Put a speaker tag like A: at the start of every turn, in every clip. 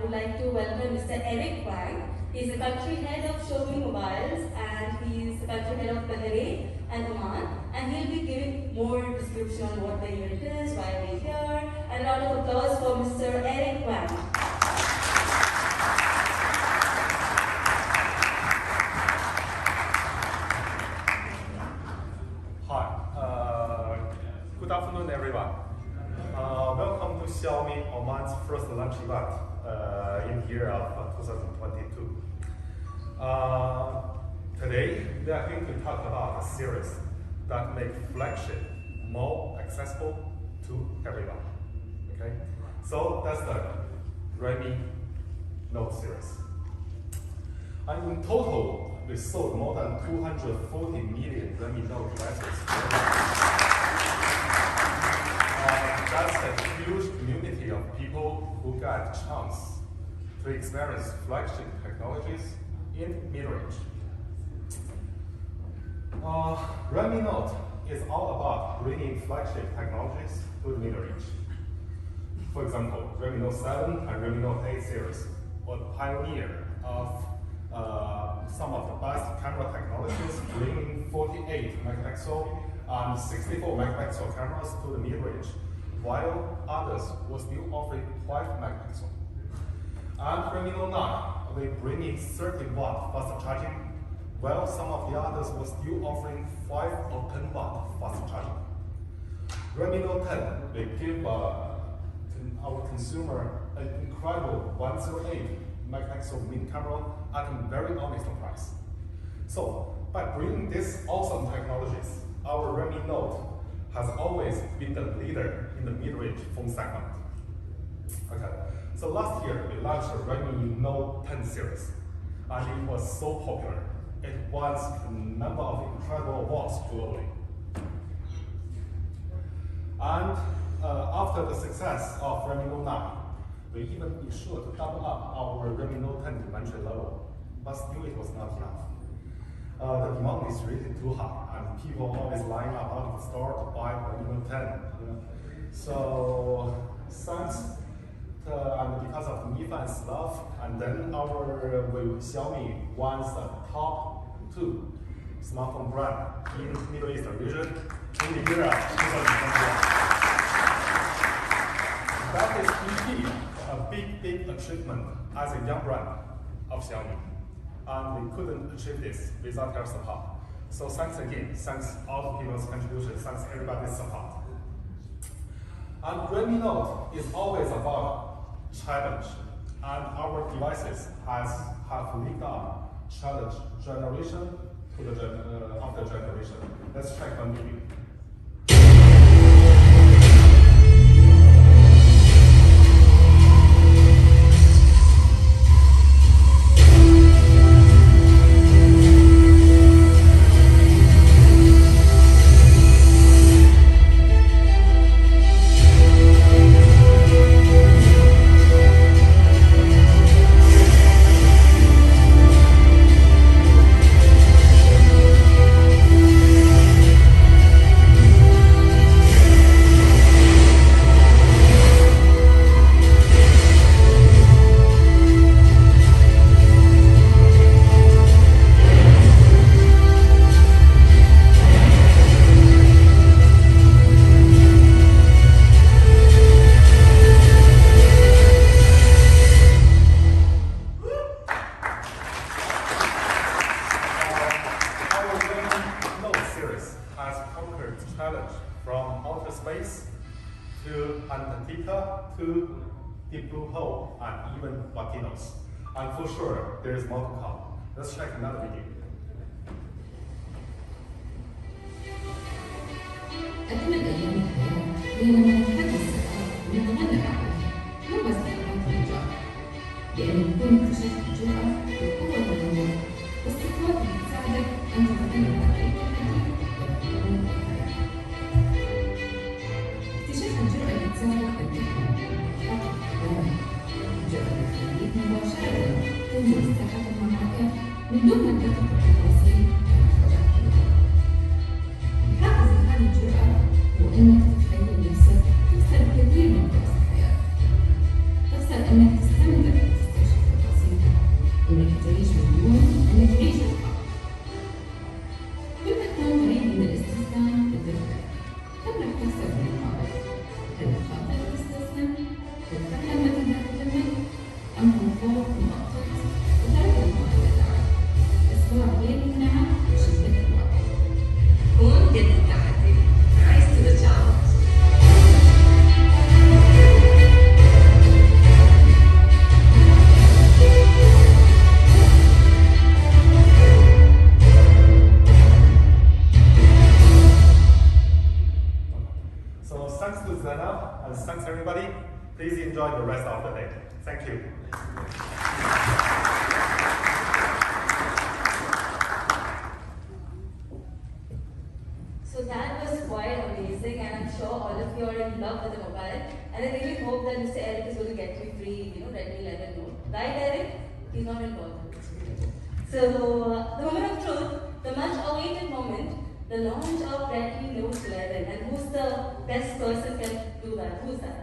A: would like to welcome Mr. Eric Wang. He's the country head of Xiaomi Mobiles and he's the country head of Bahrain and Oman. And he'll be giving more description on what the event is, why we're here. And a round of applause for Mr. Eric Wang.
B: Hi, good afternoon everyone. Welcome to Xiaomi Oman's first launch event in the year of 2022. Today, we are going to talk about a series that makes flagship more accessible to everyone. Okay, so that's the Redmi Note series. And in total, we sold more than 240 million Redmi Note devices. That's a huge community of people who got a chance to experience flagship technologies in mid-range. Redmi Note is all about bringing flagship technologies to the mid-range. For example, Redmi Note11 and Redmi Note8 series were the pioneer of some of the best camera technologies, bringing 48 megapixel and 64 megapixel cameras to the mid-range, while others were still offering 5 megapixel. And Redmi Note9 will bring in 30-watt fast charging, while some of the others were still offering 5 or 10-watt fast charging. Redmi Note10 will give our consumer an incredible 108 megapixel main camera at a very honest price. So, by bringing these awesome technologies, our Redmi Note has always been the leader in the mid-range phone segment. Okay, so last year we launched the Redmi Note 10 series, and it was so popular. It won a number of incredible awards globally. And after the success of Redmi Note 9, we even be sure to double up our Redmi Note 10 inventory level, but still it was not enough. The demand is really too high, and people always line up out of the store to buy Redmi Note 10. So thanks to, and because of Mi fans' love, and then our Xiaomi won the top 2 smartphone brand in Middle East region in the year of 2021. That is indeed a big achievement as a young brand of Xiaomi. And we couldn't achieve this without your support. So thanks again, thanks all the people's contributions, thanks everybody's support. And Redmi Note is always about challenge, and our devices have lived up challenge generation to the after generation. Let's check one video. Challenge from outer space to Antarctica to deep blue hole and even volcanoes. And for sure, there is more to come. Let's check another video.
C: أجمل أيام الحياة هي لما نتحدى السؤال ونتغلب عليه، مو بس بحركات النجاح، لأن نكون اكتشفت الجرأة والقوة البدنية والصفات اللي تساعدك أن تتغلب على أي تحدي وتكون الحياة. اكتشفت الجرأة اللي تساعدك أن تحلم وتحقق أحلامك، الجرأة اللي تخليك مباشرة تنزل الساحات المعركة من دون ما تدقق التفاصيل كحاجات كبيرة. حافز هذه الجرأة هو إنك تتخيل نفسك تخسر كثير من فرص الحياة، تخسر إنك تستمتع
B: of the day. Thank you.
A: So that was quite amazing, and I'm sure all of you are in love with the mobile. And I really hope that Mr. Eric is going to get you free, Redmi 11 Note. Right, Eric? He's not involved. So, the moment of truth, the much-awaited moment, the launch of Redmi Note 11. And who's the best person can do that? Who's that?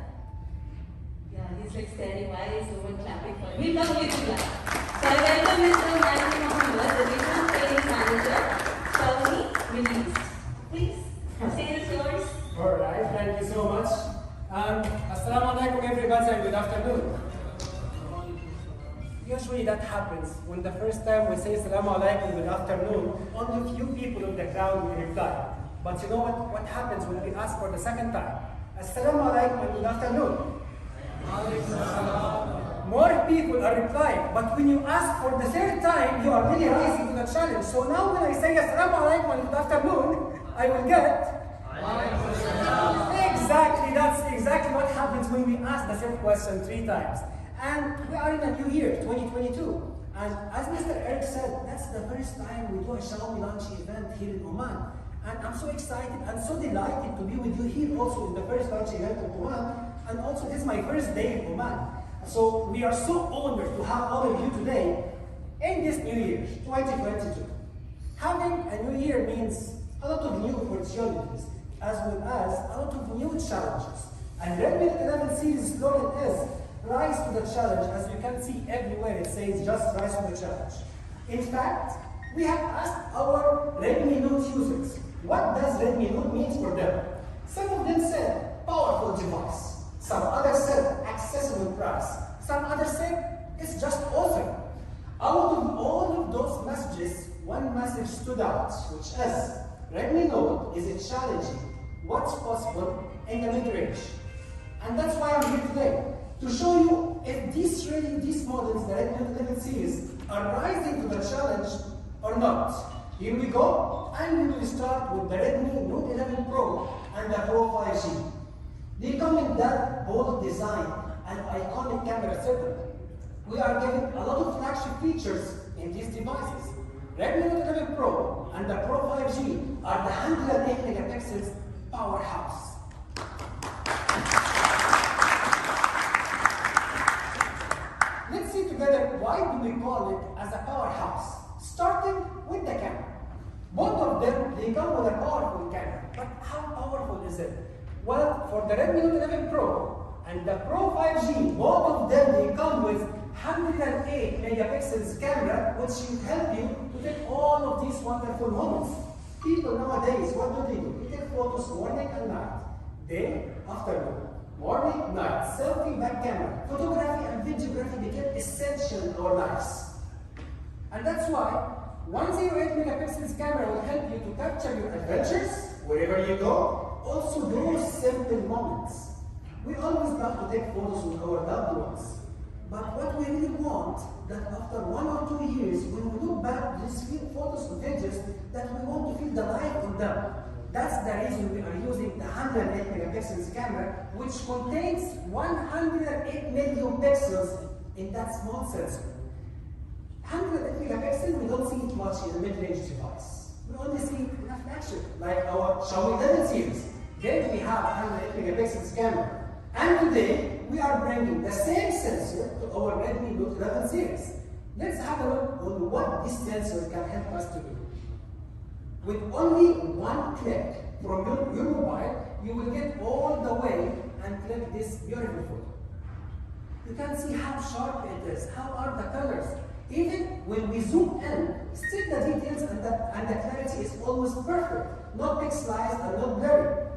A: Yeah, he's like staring. Why is no one clapping for him? He'll probably do that. So I welcome Mr. Magdy, the Regional Training Manager, Xiaomi, released. Please, stage is yours.
D: Alright, thank you so much. Assalamu alaikum everybody and good afternoon. Usually that happens when the first time we say Assalamu alaikum good afternoon, only few people in the crowd will reply. But you know what happens when we ask for the second time? Assalamu alaikum and good afternoon. More people are replying, but when you ask for the third time, you are really rising to the challenge. So now when I say Assalamu alaikum and good afternoon, I will get exactly, that's exactly what happens when we ask the same question 3 times. And we are in a new year, 2022. And as Mr. Eric said, that's the first time we do a Xiaomi launch event here in Oman. And I'm so excited and so delighted to be with you here also in the first launch event of Oman. And also this is my first day in Oman. So we are so honored to have all of you today in this new year, 2022. Having a new year means a lot of new opportunities, as well as a lot of new challenges. And Redmi Note11 series slogan is rise to the challenge. As you can see everywhere, it says just rise to the challenge. In fact, we have asked our Redmi Note users, what does Redmi Note mean for them? Some of them said powerful device. Some others said accessible price. Some others said it's just awesome. Out of all of those messages, one message stood out, which is Redmi Note is challenging what's possible in the mid-range. And that's why I'm here today, to show you if these models, the Redmi Note11 series, are rising to the challenge or not. Here we go, and we will start with the Redmi Note11Pro and the Pro 5G. They come in that bold design and iconic camera setup. We are giving a lot of flagship features in these devices. Redmi Note11 Pro and the Pro 5G are the 108 megapixels powerhouse. Let's see together why do we call it as a powerhouse. Starting with the camera. Both of them, they come with a powerful camera. But how powerful is it? Well, for the Redmi Note11 Pro and the Pro 5G, both of them, they come with 108 megapixels camera, which should help you to take all of these wonderful moments. People nowadays, what do? They take photos morning and night, day, afternoon, morning, night, selfie, back camera. Photography and videography became essential in our lives. And that's why 108 megapixels camera will help you to capture your adventures, wherever you go, also those simple moments. We always love to take photos with our loved ones. But what we really want, that after 1 or 2 years, when we look back at these photos and videos, that we want to feel the life on them. That's the reason we are using the 108 megapixels camera, which contains 108 million pixels in that small sensor. 108 megapixels, we don't see it much in a mid-range device. We only see it in a flagship, like our Xiaomi 11 series. There we have 108 megapixels camera. And today, we are bringing the same sensor to our Redmi Note11 series. Let's have a look on what this sensor can help us to do. With only one click from your mobile, you will get all the way and click this beautiful photo. You can see how sharp it is, how are the colors. Even when we zoom in, still the details and the clarity is almost perfect, not pixelized and not blurry.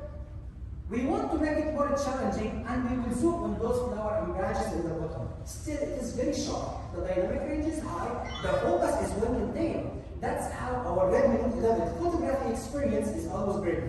D: We want to make it more challenging, and we will zoom on those flowers and branches in the bottom. Still, it is very sharp. The dynamic range is high. The focus is well maintained. That's how our Redmi Note11 photography experience is always great.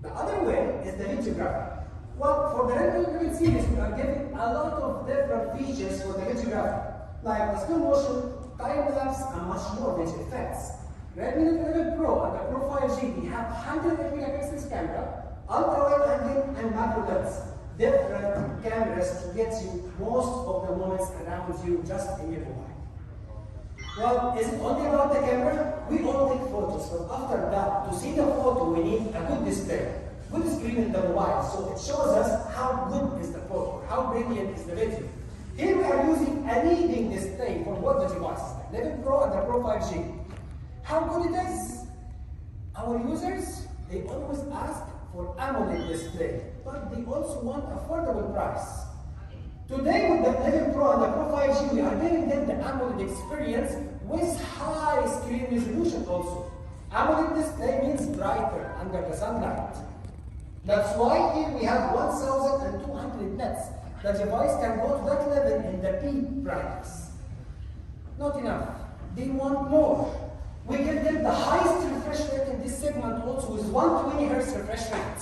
D: The other way is the videography. Well, for the Redmi Note11 series, we are giving a lot of different features for the videography, like the slow motion, time lapse, and much more visual effects. Redmi Note11 Pro and the Pro 5G, we have 108 megapixels camera, ultra-wide angle and macro lens. different cameras to get you most of the moments around you just in your mobile. Well, is it only about the camera? We all take photos, but after that, to see the photo, we need a good display, good screen in the mobile, so it shows us how good is the photo, how brilliant is the video. Here we are using a leading display for both the devices, the 11 Pro and the Pro 5G. How good it is? Our users, they always ask for AMOLED display, but they also want affordable price. Today with the 11 Pro and the Pro 5G, we are giving them the AMOLED experience with high screen resolution also. AMOLED display means brighter under the sunlight. That's why here we have 1200 nits. The device can go to that level in the peak brightness. Not enough. They want more. We give them the highest refresh rate in this segment also with 120 Hz refresh rate.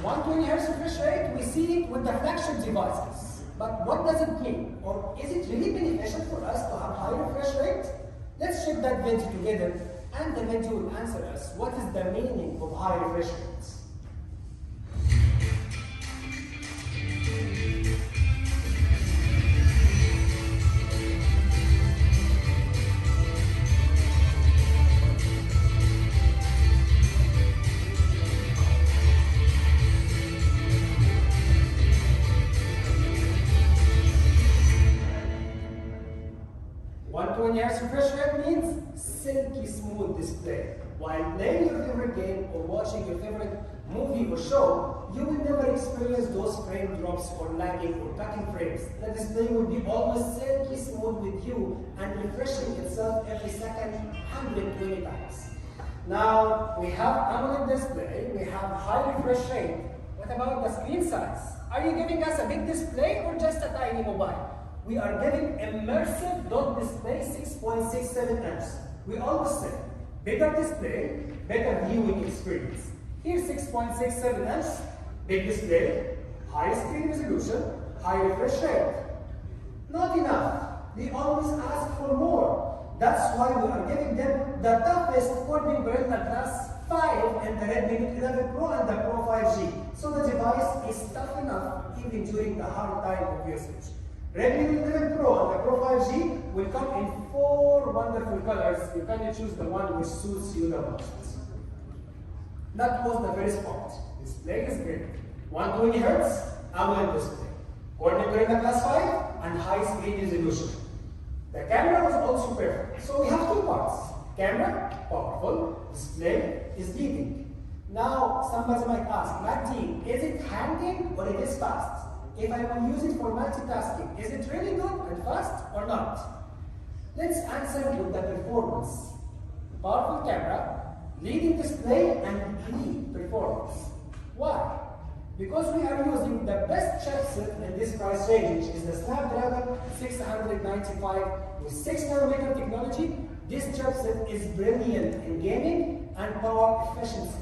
D: 120 Hz refresh rate, we see it with the flagship devices. But what does it mean? Or is it really beneficial for us to have high refresh rate? Let's check that video together, and the video will answer us what is the meaning of high refresh rates. Hz refresh rate means silky smooth display. While playing your favorite game or watching your favorite movie or show, you will never experience those frame drops or lagging or cutting frames. The display will be almost silky smooth with you and refreshing itself every second 120 times. Now, we have AMOLED display, we have high refresh rate. What about the screen size? Are you giving us a big display or just a tiny mobile? We are giving immersive dot display 6.67 inches. We always say, bigger display, better viewing experience. Here 6.67 inches, big display, high screen resolution, high refresh rate. Not enough. They always ask for more. That's why we are giving them the toughest Corning Gorilla Glass 5 and the Redmi Note11 Pro and the Pro 5G. So the device is tough enough even during the hard time of usage. Redmi Note11 Pro and the Pro 5G will come in 4 wonderful colors. You can choose the one which suits you the most. That was the first part. Display is great. 120 Hz, AMOLED display. Corning Gorilla Glass 5 and high screen resolution. The camera was also perfect. So we have 2 parts. Camera, powerful. Display is leading. Now somebody might ask, Magdy, is it hanging or it is fast? If I will use it for multitasking, is it really good and fast or not? Let's answer with the performance. Powerful camera, leading display, and elite performance. Why? Because we are using the best chipset in this price range, which is the Snapdragon 695 with 6nm technology. This chipset is brilliant in gaming and power efficiency.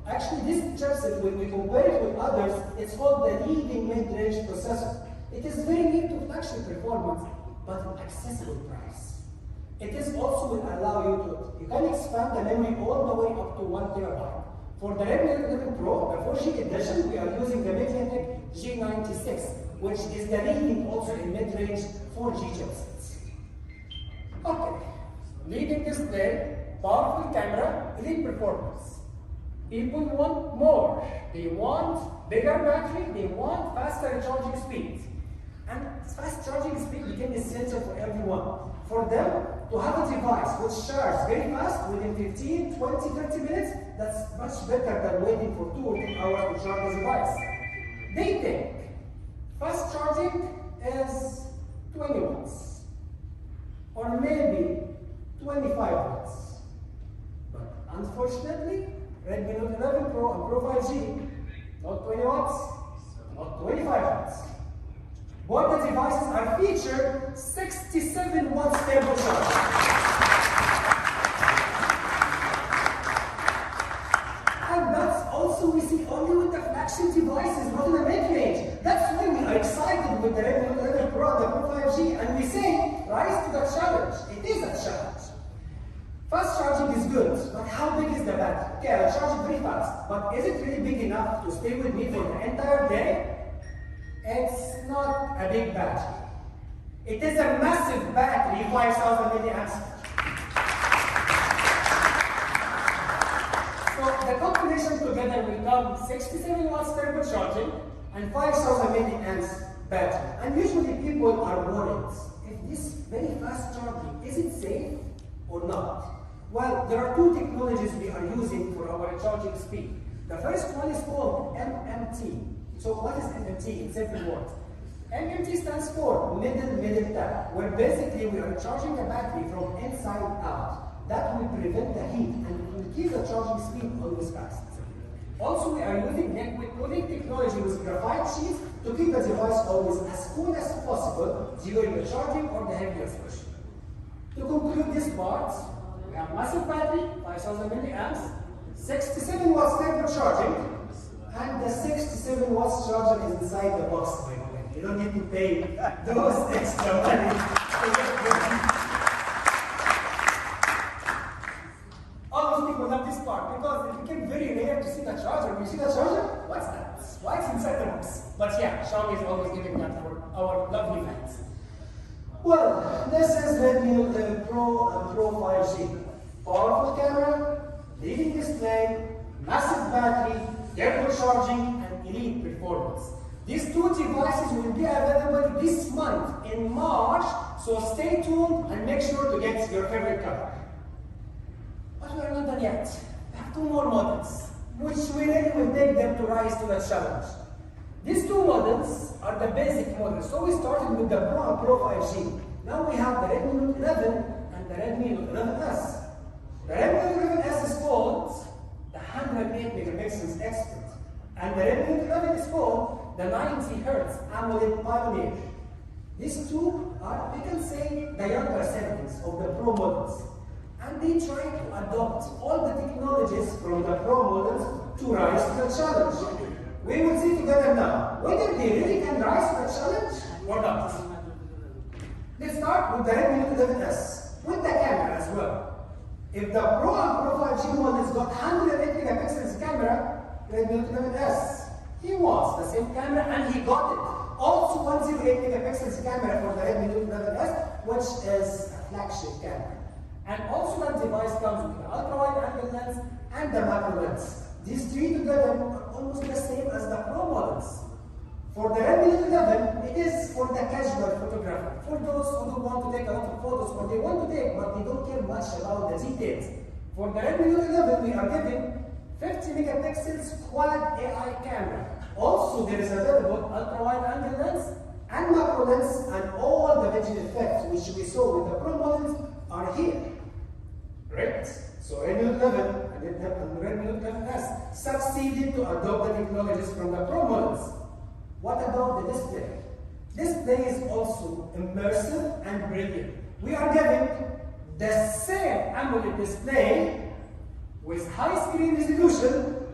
D: Actually, this chipset, when we compare it with others, it's called the leading mid-range processor. It is very near to flagship performance, but at accessible price. It is also will allow you can expand the memory all the way up to 1 TB. For the Redmi Note11 Pro, the 4G edition, we are using the MediaTek G96, which is the leading also in mid-range 4G chipsets. Okay, leading display, powerful camera, elite performance. People want more. They want bigger battery, they want faster charging speed. And fast charging speed became essential for everyone. For them to have a device which charges very fast within 15, 20, 30 minutes, that's much better than waiting for 2 or 3 hours to charge the device. They think fast charging is 20 watts or maybe 25 watts. But unfortunately, Redmi Note11 Pro and Pro 5G, not 20 watts, not 25 watts. Both the devices are featured 67 watts turbo charge. And that's also we see only with the flagship devices, not in the mid-range. That's why we are excited with the Redmi Note11 Pro and the Pro 5G, and we say, rise to the challenge. It is a challenge. Fast charging is good, but how big is the battery? Okay, I'll charge it very fast, but is it really big enough to stay with me for the entire day? It's not a big battery. It is a massive battery, 5,000 milliamps. So the combination together will come 67 watts turbo charging and 5,000 milliamps battery. And usually people are worried if this very fast charging, is it safe or not? Well, there are two technologies we are using for our charging speed. The first one is called MMT. So what is MMT in simple words? MMT stands for middle tap, where basically we are charging the battery from inside out. That will prevent the heat and it will keep the charging speed always fast. Also, we are using liquid cooling technology with graphite sheets to keep the device always as cool as possible during the charging or the heavier push. To conclude this part, we have massive battery, 5,000 milliamps, 67 watts turbo charging, and the 67 watts charger is inside the box, by the way. You don't need to pay those extra money to get the Almost people love this part because it became very rare to see the charger. When you see the charger, what's that? Why it's inside the box? But yeah, Xiaomi is always giving that for our lovely fans. Well, this is Redmi Note11Pro and Pro 5G. Powerful camera, leading display, massive battery, turbo charging, and elite performance. These two devices will be available this month in March, so stay tuned and make sure to get your favorite color. But we are not done yet. We have two more models, which we really will take them to rise to the challenge. These two models are the basic models. So we started with the Pro and Pro 5G. Now we have the Redmi Note 11 and the Redmi Note 11s. The Redmi Note 11s is called the 108 megapixels Expert, and the Redmi Note 11 is called the 90 Hz AMOLED Pioneer. These two are, we can say, the younger siblings of the Pro models, and they try to adopt all the technologies from the Pro models to rise to the challenge. We will see together now whether they really can rise to the challenge or not. Let's start with the Redmi Note 11s, with the camera as well. If the Pro and Pro 5G models got 108 megapixels camera, Redmi Note 11s, he wants the same camera and he got it. Also 108 megapixels camera for the Redmi Note 11s, which is a flagship camera. And also that device comes with the ultra-wide angle lens and the macro lens. These three together are almost the same as the Pro models. For the Redmi Note 11, it is for the casual photographer. For those who don't want to take a lot of photos, or they want to take, but they don't care much about the details. For the Redmi Note 11, we are giving 50 megapixels quad AI camera. Also, there is available ultra-wide angle lens and macro lens, and all the visual effects which we saw with the Pro models are here. Right? So Redmi Note 11 and Redmi Note 11s succeeded to adopt the technologies from the Pro models. What about the display? Display is also immersive and brilliant. We are giving the same AMOLED display with high screen resolution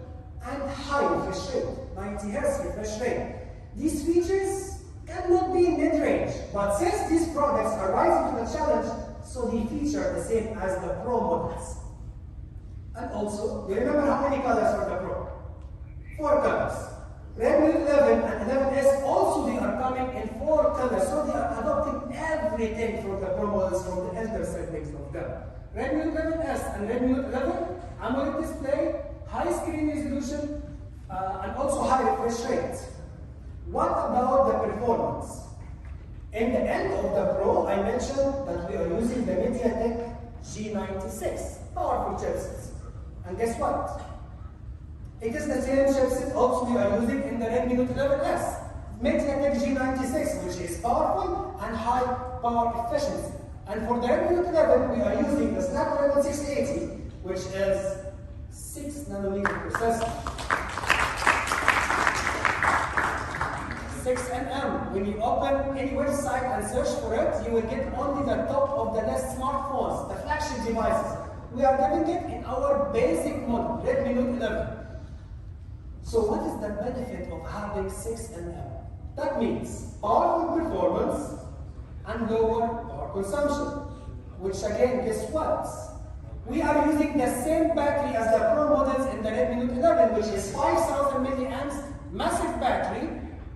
D: and high refresh rate, 90 Hz refresh rate. These features cannot be in mid-range, but since these products are rising to the challenge, so they feature the same as the Pro models. And also, you remember how many colors for the Pro? 4 colors. Redmi Note 11 and 11s also they are coming in 4 colors, so they are adopting everything from the Pro models from the elder settings of them. Redmi Note 11s and Redmi Note 11 AMOLED display, high screen resolution, and also high refresh rate. What about the performance? In the end of the Pro, I mentioned that we are using the MediaTek G96 powerful chipset. And guess what? It is the same chipset also we are using in the Redmi Note 11s. MediaTek G96, which is powerful and high power efficiency. And for the Redmi Note 11, we are using the Snapdragon 680, which is 6 nanometer processor. 6nm. When you open any website and search for it, you will get only the top of the list smartphones, the flagship devices. We are giving it in our basic model, Redmi Note 11. So what is the benefit of having 6nm? That means powerful performance and lower power consumption. Which again, guess what? We are using the same battery as the Pro models in the Redmi Note 11, which is 5,000 milliamps, massive battery,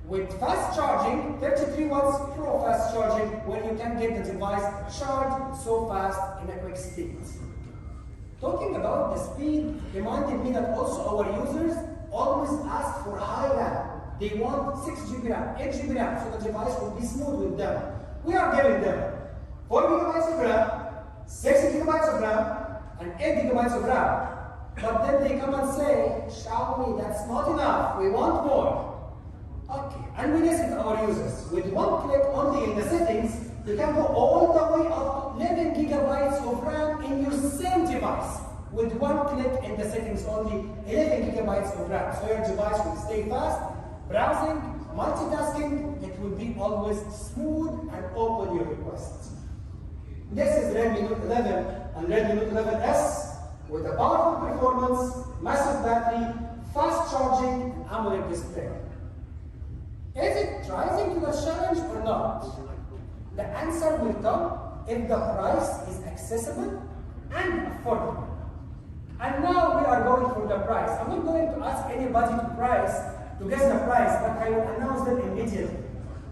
D: with fast charging, 33 watts Pro fast charging, where you can get the device charged so fast in a quick speed. Talking about the speed reminded me that also our users always ask for high RAM. They want 6 GB RAM, 8 GB RAM, so the device will be smooth with them. We are giving them 4 GB of RAM, 6 GB of RAM, and 8 GB of RAM. But then they come and say, Xiaomi, that's not enough, we want more. Okay, and we listen to our users. With one click only in the settings, you can go all the way up to 11 GB of RAM in your same device. With one click in the settings only, 11 GB of RAM. So your device will stay fast, browsing, multitasking, it will be always smooth and open your requests. This is Redmi Note 11 and Redmi Note 11s with a powerful performance, massive battery, fast charging, and AMOLED display. Is it rising to the challenge or not? The answer will come if the price is accessible and affordable. And now we are going for the price. I'm not going to ask anybody to guess the price, but I will announce them immediately.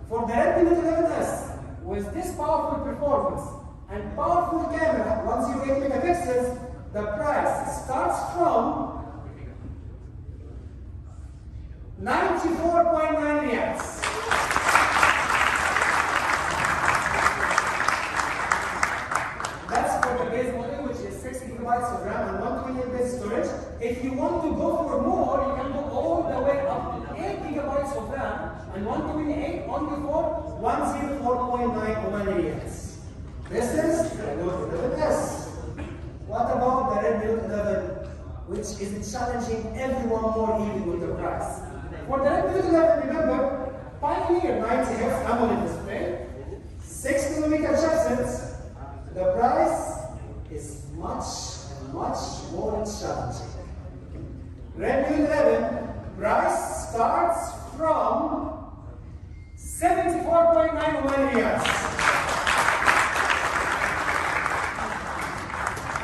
D: For the Redmi Note 11s, with this powerful performance and powerful camera, 108 megapixels, the price starts from 94.9 riyals. That's for the base model, which is 6 GB of RAM and 128 base storage. If you want to go for more, you can go all the way up to 8 GB of RAM and 128 only for 104.9 Oman riyals. This is the Note 11s. What about the Redmi Note 11, which is challenging everyone more even with the price? For the Redmi Note 11, remember, Pioneer 90Hz AMOLED display, 6mm chipsets. The price is much more challenging. Redmi Note 11 price starts from 74.9 Oman riyals.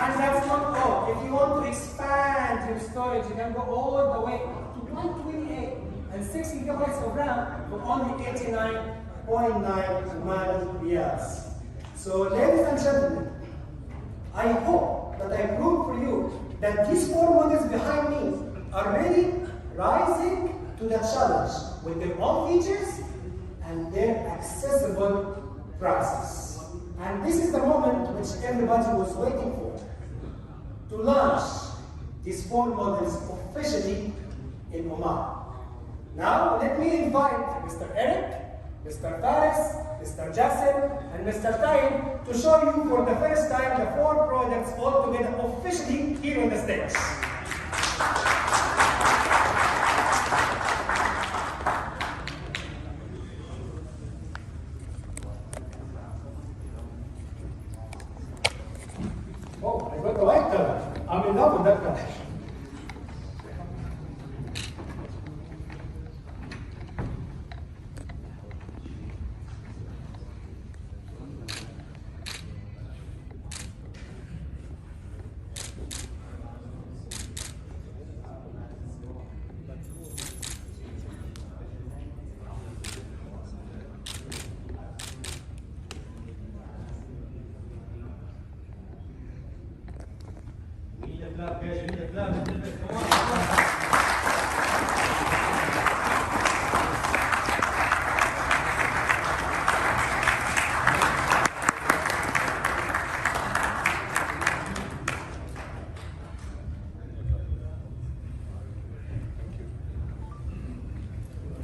D: And that's not all. If you want to expand your storage, you can go all the way up to 128 and 6 GB of RAM for only 89.9 Oman riyals. So, ladies and gentlemen, I hope that I proved for you that these 4 models behind me are really rising to the challenge with their own features and their accessible prices. And this is the moment which everybody was waiting for, to launch these 4 models officially in Oman. Now, let me invite Mr. Eric, Mr. Faris, Mr. Jassim, and Mr. Taib to show you for the first time the 4 products all together officially here on the stage. Oh, I got the white color. I'm in love with that color.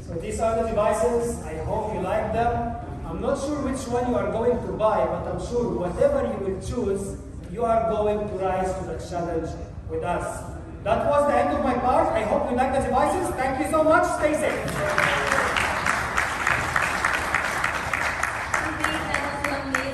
D: So these are the devices. I hope you like them. I'm not sure which one you are going to buy, but I'm sure whatever you will choose, you are going to rise to the challenge with us. That was the end of my part. I hope you like the devices. Thank you so much. Stay safe.